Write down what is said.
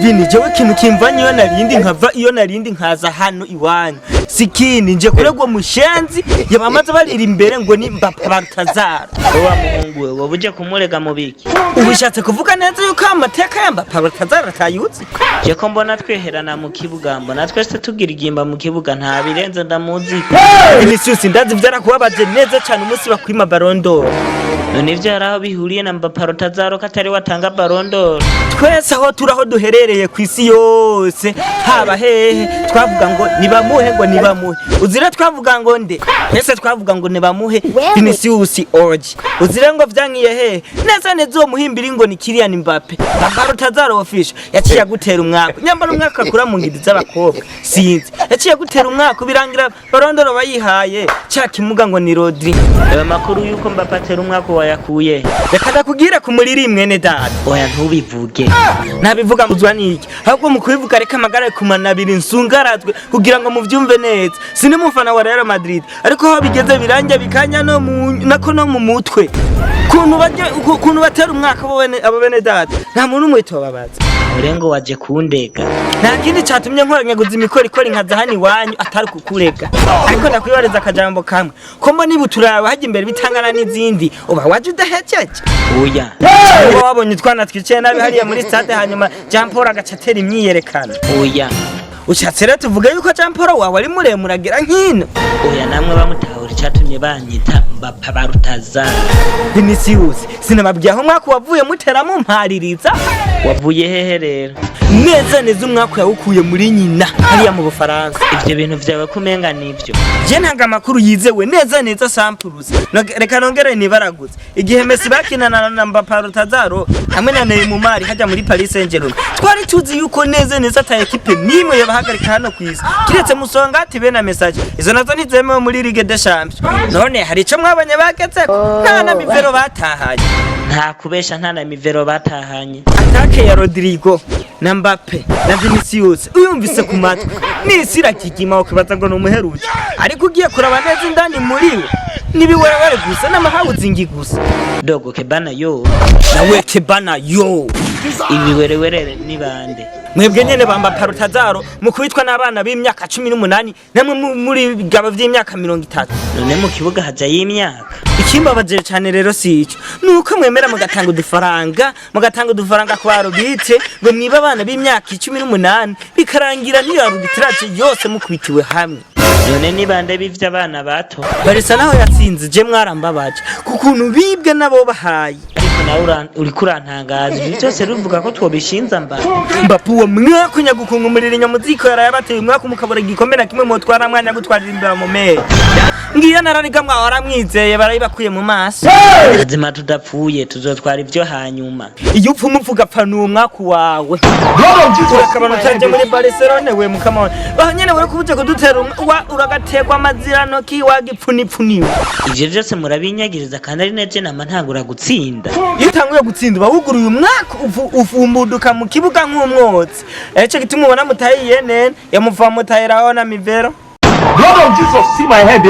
Vini jewe kintu kimvanye iyo narindi nkaza hano iwanyu sikini nje kuregwa mushenzi yabamaze barira imbere ngo ni Mbappe barutazara wa muhungu we wabuje kumurega mubiki ubishatse kuvuga neza yuko amateka ya Mbappe barutazara atayutse je ko mbona tweherana mu kibuga mbona twese tugira igimba mu kibuga nta birenze ndamuzi Vinicius ndazi vyarakubabaje neza cyane umunsi bakwima Ballon d'Or none ivyo yaraho bihuriye na Mbappe barutazara katari watanga Ballon d'Or twese aho turaho duherereye ku isi yose haba hehe twavuga ngo nibamuhe uzire twavuga ngo nde twese twavuga ngo nibamuhe Vinicius oji uzire ngo vyankiye hehe neza neza uwo muhimbiri ngo ni Kylian Mbappe Barutazara official yaciye gutera umwaka nyambara umwaka kura mu ngidi z'abakobwa sinzi yaciye gutera umwaka birangira Ballon d'Or bayihaye cya kimuga ngo ni Rodri makuru yuko Mbappe atera umwaka wayakuye reka ndakubwira ku muriri mwene data oya ntubivuge nabivuga muzwa niki ahubwo mu kubivuga reka amagara kumanabira insungaratwe kugira ngo muvyumve neza sine mufana wa Real Madrid ariko aho bigeze biranja bikanya no mu mutwe kuntu batera umwaka abo bene data nta muntu umwe tobabaza urengo waje kundega nta kindi cyatumye nkoranyaguza imikori nkaza hani wanyu atari kukurega ariko ndakwibareza akajambo kamwe ko mbona ibuturawe haje imbere bitangana n'izindi uba waje udahejeje oya wabonye twana twicaye nabi hariya muri stade hanyuma Jean Paul agacatera imyiyerekano oya ushatse rero tuvuga yuko Jean Paul wawe ari muremure agira nkino oya namwe bamutahura cyatumye banyita Mbappe barutazara Vinicius sinababwiye aho mwaka wavuye muteramo mpaririza wavuye hehe rero neza umwaka yawukuye muri nyina hariya mu Bufaransa ivyo bintu vyawe kumenga nivyo je ntanga amakuru yizewe neza samples reka nongere nibaraguze igihe Messi bakinana na Mbappe barutazara hamwe na Neymar hajya muri Paris Saint-Germain twari tuzi yuko neza ata equipe nimwe yabahagarika hano kwisi kiretse musonga ati bena message izo nazo ntizemewe muri Ligue des Champions none hari ico mwabanye bagetse nta na mivero batahanye nta kubesha nta na mivero batahanye atake ya Rodrigo na Mbappe na Vinicius uyumvise ku matwi nisira kigima ukibaza ngo numuheruke ariko ugiye kuraba neza indani muri we nibiwerewere gusa n'amahawuzingi gusa dogo kebana yo nawe kebana yo ibiwerewere ni bande mwebwe nyene bamba Barutazara mu kubitwa n'abana b'imyaka 18 namwe muri bigabo vy'imyaka 30 none mu kibuga haja y'imyaka ikimbabaje cyane rero sico nuko mwemera mugatanga udufaranga kwa arbitre ngo mwiba abana b'imyaka 18 bikarangira niyo arbitrage yose mukubitiwe hamwe none ni bande bivye abana bato barisa naho yatsinze je mwarambabaje kukuntu bibwe nabo bahaye nawe uri kurantangaza ibi byose ruvuga ko twobishinza Mbappe uwo mwaka nyagukunga umuriro nyamuziko yarabateye umwaka mukabura gikomera kimwe mu twara mwanya gutwarira imbere mu mere ngiye naraniga mwahora mwizeye barayibakuye mu maso azima tudapfuye tuzotwara ibyo hanyuma iyo upfu mupfuga pfa n'umwaka wawe urakabana utaje muri Barcelona we mukama bahanyene we kubuje kudutera uragategwa amazirano ki wagipfunipfuniwe ivyo byose murabinyagiriza kandi ari neje nama ntangura gutsinda iyo utanguye gutsinda bawuguruye umwaka ufumbuduka mu kibuga nk'umwotsi ece gituma ubona mutayiye nene yamuva mutayiraho na mivero Lord of Jesus, see my head.